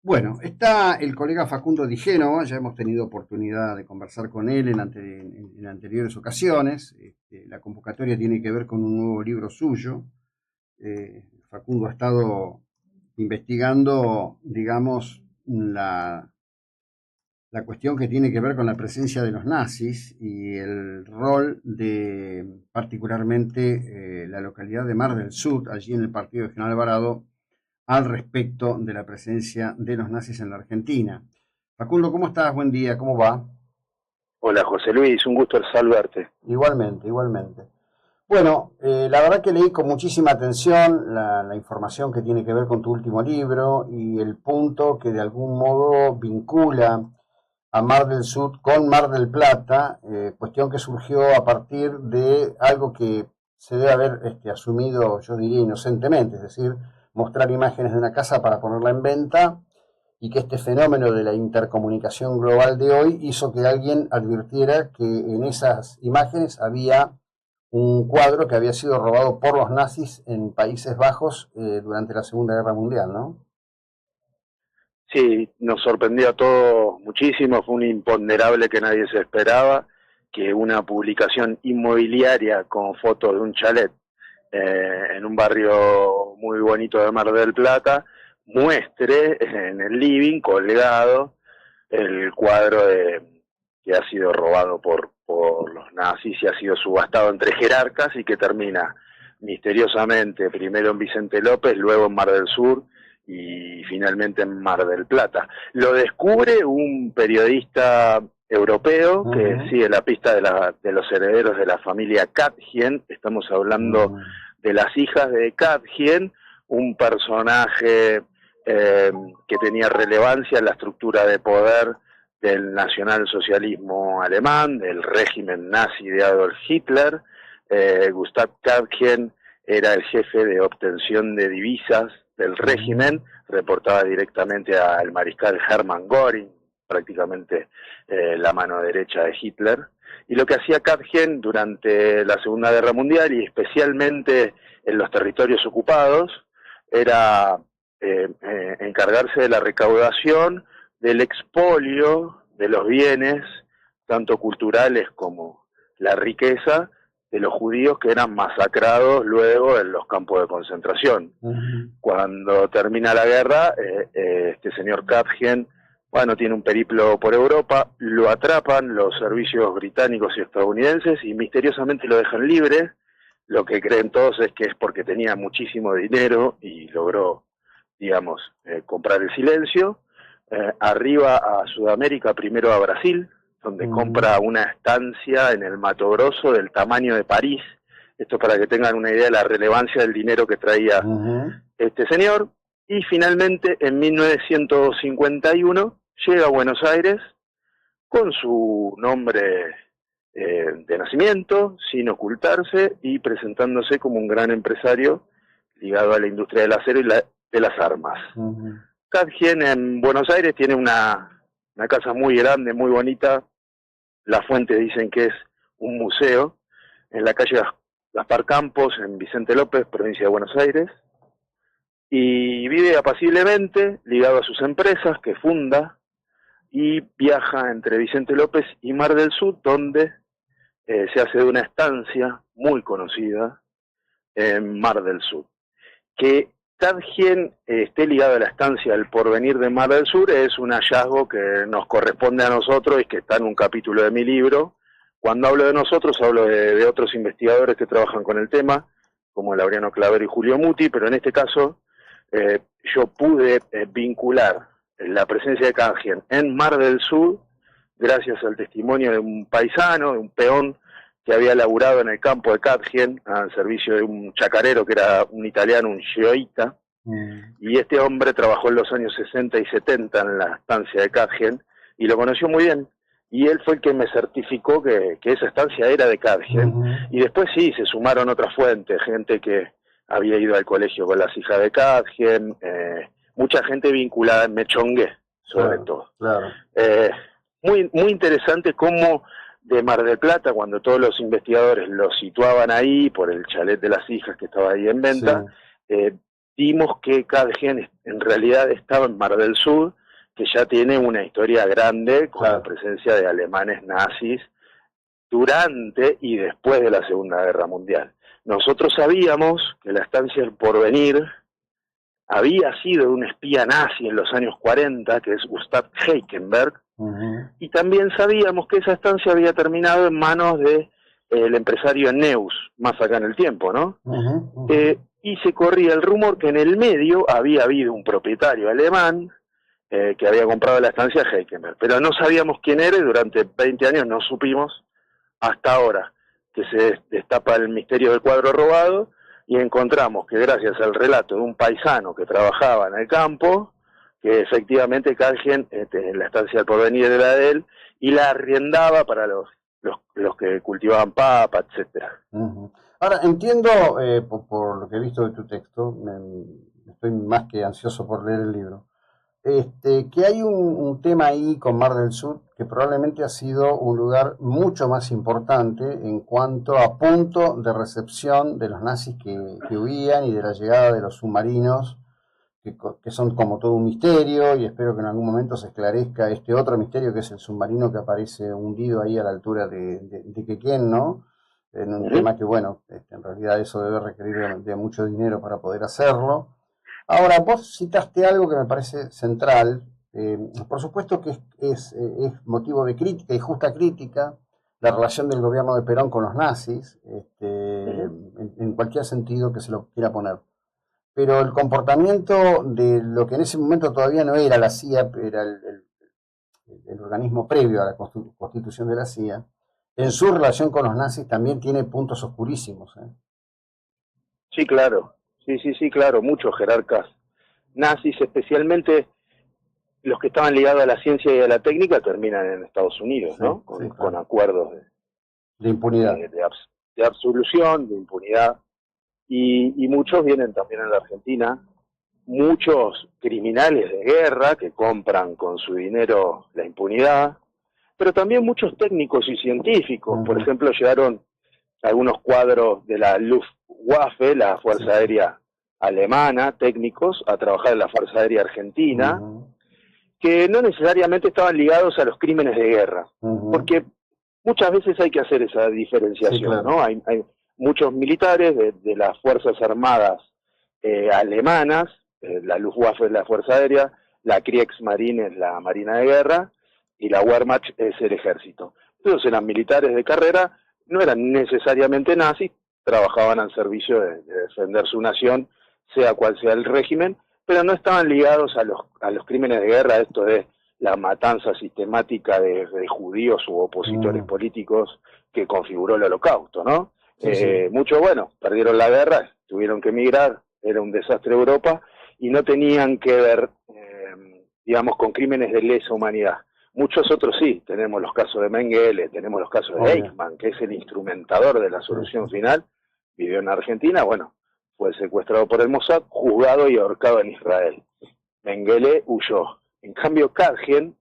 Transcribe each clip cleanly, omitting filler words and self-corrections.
Bueno, está el colega Facundo Di Génova, ya hemos tenido oportunidad de conversar con él en anteriores ocasiones. La convocatoria tiene que ver con un nuevo libro suyo. Facundo ha estado investigando, digamos, la cuestión que tiene que ver con la presencia de los nazis y el rol de particularmente la localidad de Mar del Sur, allí en el partido de General Alvarado, al respecto de la presencia de los nazis en la Argentina. Facundo, ¿cómo estás? Buen día, ¿cómo va? Hola José Luis, un gusto saludarte. Igualmente, igualmente. Bueno, la verdad que leí con muchísima atención la información que tiene que ver con tu último libro y el punto que de algún modo vincula a Mar del Sur con Mar del Plata, cuestión que surgió a partir de algo que se debe haber asumido, yo diría, inocentemente, es decir, mostrar imágenes de una casa para ponerla en venta y que este fenómeno de la intercomunicación global de hoy hizo que alguien advirtiera que en esas imágenes había un cuadro que había sido robado por los nazis en Países Bajos durante la Segunda Guerra Mundial, ¿no? Sí, nos sorprendió a todos muchísimo, fue un imponderable que nadie se esperaba, que una publicación inmobiliaria con fotos de un chalet en un barrio muy bonito de Mar del Plata muestre en el living colgado el cuadro que ha sido robado por los nazis y ha sido subastado entre jerarcas y que termina misteriosamente primero en Vicente López, luego en Mar del Sur y finalmente en Mar del Plata. Lo descubre un periodista europeo que sigue la pista de los herederos de la familia Katjen. Estamos hablando de las hijas de Katjen, un personaje que tenía relevancia en la estructura de poder del nacionalsocialismo alemán, del régimen nazi de Adolf Hitler. Gustav Katjen era el jefe de obtención de divisas del régimen, reportaba directamente al mariscal Hermann Göring, prácticamente la mano derecha de Hitler. Y lo que hacía Katjen durante la Segunda Guerra Mundial, y especialmente en los territorios ocupados, era encargarse de la recaudación del expolio de los bienes, tanto culturales como la riqueza, de los judíos que eran masacrados luego en los campos de concentración. Cuando termina la guerra, este señor Katjen, bueno, tiene un periplo por Europa, lo atrapan los servicios británicos y estadounidenses y misteriosamente lo dejan libre. Lo que creen todos es que es porque tenía muchísimo dinero y logró, digamos, comprar el silencio. Arriba a Sudamérica, primero a Brasil, donde compra una estancia en el Mato Grosso del tamaño de París. Esto para que tengan una idea de la relevancia del dinero que traía este señor. Y finalmente, en 1951, llega a Buenos Aires con su nombre de nacimiento, sin ocultarse, y presentándose como un gran empresario ligado a la industria del acero y de las armas. Katjen en Buenos Aires tiene una casa muy grande, muy bonita. Las fuentes dicen que es un museo en la calle Gaspar Campos, en Vicente López, provincia de Buenos Aires. Y vive apaciblemente, ligado a sus empresas que funda, y viaja entre Vicente López y Mar del Sur, donde se hace de una estancia muy conocida en Mar del Sur. Que Katjen esté ligado a la estancia del Porvenir de Mar del Sur es un hallazgo que nos corresponde a nosotros y que está en un capítulo de mi libro. Cuando hablo de nosotros, hablo de otros investigadores que trabajan con el tema, como Laureano Clavero y Julio Muti, pero en este caso yo pude vincular la presencia de Katjen en Mar del Sur gracias al testimonio de un paisano, de un peón que había laburado en el campo de Katjen al servicio de un chacarero que era un italiano, un gioita, y este hombre trabajó en los años 60 y 70 en la estancia de Katjen y lo conoció muy bien, y él fue el que me certificó que esa estancia era de Katjen. Y después sí, se sumaron otras fuentes, gente que había ido al colegio con las hijas de Katjen, mucha gente vinculada en Mechongué, sobre todo. Claro. Muy, muy interesante cómo de Mar del Plata, cuando todos los investigadores lo situaban ahí por el chalet de las hijas que estaba ahí en venta, dimos que Calgen en realidad estaba en Mar del Sur, que ya tiene una historia grande con la presencia de alemanes nazis durante y después de la Segunda Guerra Mundial. Nosotros sabíamos que la estancia El Porvenir había sido de un espía nazi en los años 40, que es Gustav Heikenberg, y también sabíamos que esa estancia había terminado en manos de el empresario Neus, más acá en el tiempo, ¿no? Y se corría el rumor que en el medio había habido un propietario alemán que había comprado la estancia Heikenberg, pero no sabíamos quién era y durante 20 años no supimos hasta ahora que se destapa el misterio del cuadro robado y encontramos que gracias al relato de un paisano que trabajaba en el campo, que efectivamente Calgen, la estancia del Porvenir era de él, y la arrendaba para los que cultivaban papa, etcétera. Ahora, entiendo, por lo que he visto de tu texto, estoy más que ansioso por leer el libro, que hay un tema ahí con Mar del Sur que probablemente ha sido un lugar mucho más importante en cuanto a punto de recepción de los nazis que huían y de la llegada de los submarinos, que son como todo un misterio, y espero que en algún momento se esclarezca este otro misterio que es el submarino que aparece hundido ahí a la altura de Quequén, ¿no? En un tema que, bueno, en realidad eso debe requerir de mucho dinero para poder hacerlo. Ahora, vos citaste algo que me parece central. Por supuesto que es motivo de crítica y justa crítica la relación del gobierno de Perón con los nazis, en cualquier sentido que se lo quiera poner. Pero el comportamiento de lo que en ese momento todavía no era la CIA, era el organismo previo a la constitución de la CIA, en su relación con los nazis también tiene puntos oscurísimos. Sí, claro. Sí, claro. Muchos jerarcas nazis, especialmente los que estaban ligados a la ciencia y a la técnica, terminan en Estados Unidos, ¿no? Con acuerdos de impunidad. De absolución, de impunidad. Y muchos vienen también a la Argentina. Muchos criminales de guerra que compran con su dinero la impunidad, pero también muchos técnicos y científicos. Por ejemplo, llegaron algunos cuadros de la Luftwaffe, la Fuerza Aérea Alemana, técnicos, a trabajar en la Fuerza Aérea Argentina, que no necesariamente estaban ligados a los crímenes de guerra, porque muchas veces hay que hacer esa diferenciación, ¿no? Hay muchos militares de las Fuerzas Armadas alemanas, la Luftwaffe es la Fuerza Aérea, la Kriegsmarine es la Marina de Guerra, y la Wehrmacht es el ejército. Entonces eran militares de carrera, no eran necesariamente nazis, trabajaban al servicio de defender su nación, sea cual sea el régimen, pero no estaban ligados a los crímenes de guerra, esto de la matanza sistemática de judíos u opositores políticos que configuró el Holocausto, ¿no? Muchos, bueno, perdieron la guerra, tuvieron que emigrar, era un desastre Europa, y no tenían que ver, digamos, con crímenes de lesa humanidad. Muchos otros sí, tenemos los casos de Mengele, tenemos los casos de Eichmann, que es el instrumentador de la solución final, vivió en Argentina, bueno, fue secuestrado por el Mossad, juzgado y ahorcado en Israel. Mengele huyó. En cambio, Calgen,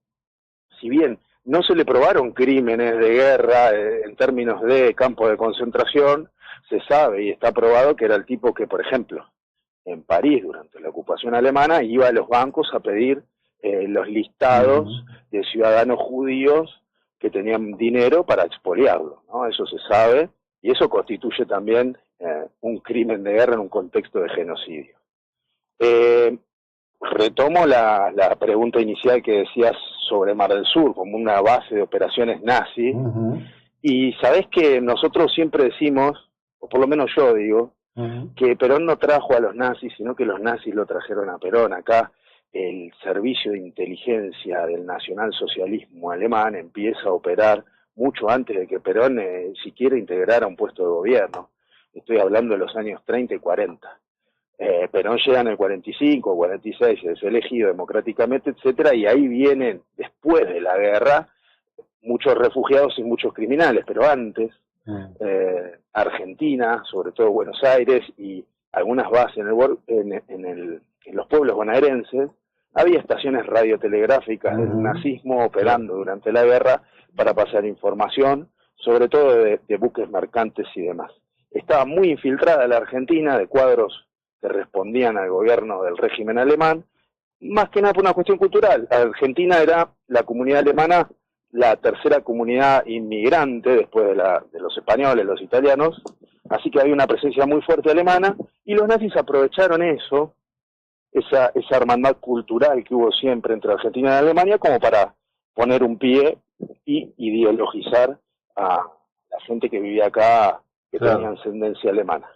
si bien no se le probaron crímenes de guerra en términos de campo de concentración, se sabe y está probado que era el tipo que, por ejemplo, en París, durante la ocupación alemana, iba a los bancos a pedir los listados de ciudadanos judíos que tenían dinero para expoliarlo, ¿no? Eso se sabe, y eso constituye también un crimen de guerra en un contexto de genocidio. Retomo la pregunta inicial que decías sobre Mar del Sur, como una base de operaciones nazi, y sabés que nosotros siempre decimos, o por lo menos yo digo, que Perón no trajo a los nazis, sino que los nazis lo trajeron a Perón. Acá el servicio de inteligencia del nacionalsocialismo alemán empieza a operar mucho antes de que Perón siquiera integrara un puesto de gobierno. Estoy hablando de los años 30 y 40. Perón llega en el 45, 46, es elegido democráticamente, etcétera, y ahí vienen, después de la guerra, muchos refugiados y muchos criminales, pero antes, Argentina, sobre todo Buenos Aires, y algunas bases en los pueblos bonaerenses, había estaciones radiotelegráficas del nazismo operando durante la guerra para pasar información, sobre todo de buques mercantes y demás. Estaba muy infiltrada la Argentina de cuadros que respondían al gobierno del régimen alemán, más que nada por una cuestión cultural. Argentina era la comunidad alemana la tercera comunidad inmigrante después de los españoles, los italianos, así que había una presencia muy fuerte alemana, y los nazis aprovecharon eso, esa hermandad cultural que hubo siempre entre Argentina y Alemania, como para poner un pie y ideologizar a la gente que vivía acá, que tenía ascendencia alemana.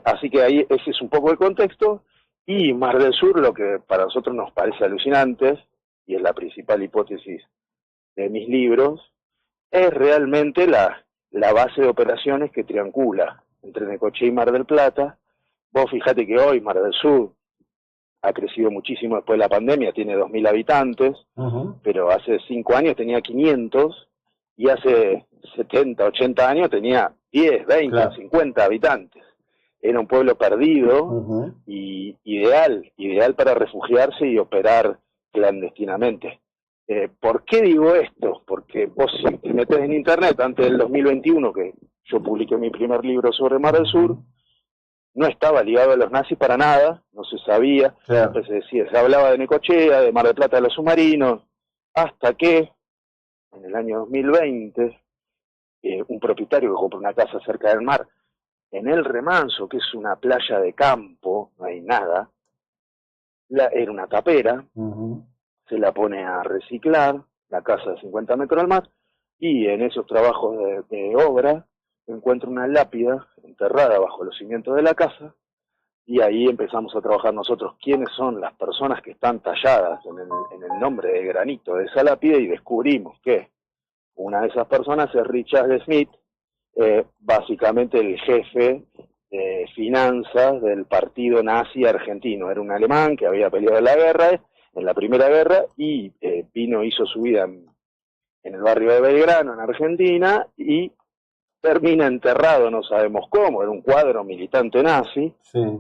Así que ahí ese es un poco el contexto. Y Mar del Sur, lo que para nosotros nos parece alucinante, y es la principal hipótesis de mis libros, es realmente la base de operaciones que triangula entre Necochea y Mar del Plata. Vos fíjate que hoy Mar del Sur ha crecido muchísimo después de la pandemia, tiene 2.000 habitantes, pero hace 5 años tenía 500, y hace 70, 80 años tenía 10, 20, 50 habitantes. Era un pueblo perdido y ideal para refugiarse y operar clandestinamente. ¿Por qué digo esto? Porque vos, si te metés en internet antes del 2021, que yo publiqué mi primer libro sobre Mar del Sur, no estaba ligado a los nazis para nada, no se sabía, se decía, se hablaba de Necochea, de Mar del Plata, de los submarinos, hasta que en el año 2020 un propietario que compró una casa cerca del mar, en El Remanso, que es una playa de campo, no hay nada, era una tapera, se la pone a reciclar, la casa de 50 metros al mar, y en esos trabajos de obra encuentra una lápida enterrada bajo los cimientos de la casa, y ahí empezamos a trabajar nosotros quiénes son las personas que están talladas en el nombre de granito de esa lápida, y descubrimos que una de esas personas es Richard Smith, básicamente el jefe de finanzas del partido nazi argentino. Era un alemán que había peleado en la Primera Guerra, y hizo su vida en el barrio de Belgrano, en Argentina, y termina enterrado, no sabemos cómo, era un cuadro militante nazi,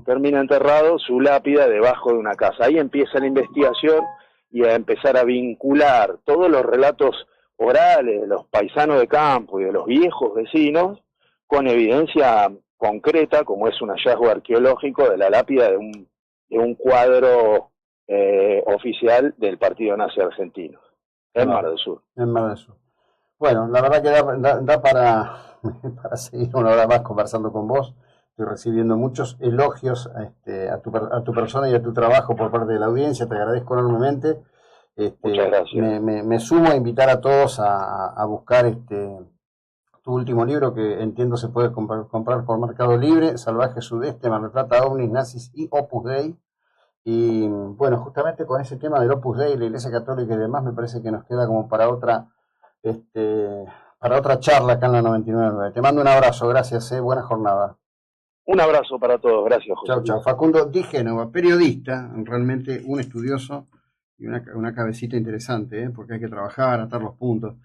termina enterrado su lápida debajo de una casa. Ahí empieza la investigación y a empezar a vincular todos los relatos orales de los paisanos de campo y de los viejos vecinos con evidencia concreta, como es un hallazgo arqueológico de la lápida de un cuadro oficial del partido nazi argentino, en Mar del Sur. En Mar del Sur. Bueno, la verdad que da para seguir una hora más conversando con vos. Estoy recibiendo muchos elogios a tu persona y a tu trabajo por parte de la audiencia. Te agradezco enormemente. Muchas gracias. Me sumo a invitar a todos a buscar tu último libro, que entiendo se puede comprar por Mercado Libre: Salvaje Sudeste, Mar del Plata, OVNIs, Nazis y Opus Dei. Y bueno, justamente con ese tema del Opus Dei, la Iglesia Católica y demás, me parece que nos queda como para otra charla acá en la 99.9. Te mando un abrazo, gracias, buena jornada. Un abrazo para todos, gracias, José. Chau. Facundo Di Génova, periodista, realmente un estudioso y una cabecita interesante, porque hay que trabajar, atar los puntos.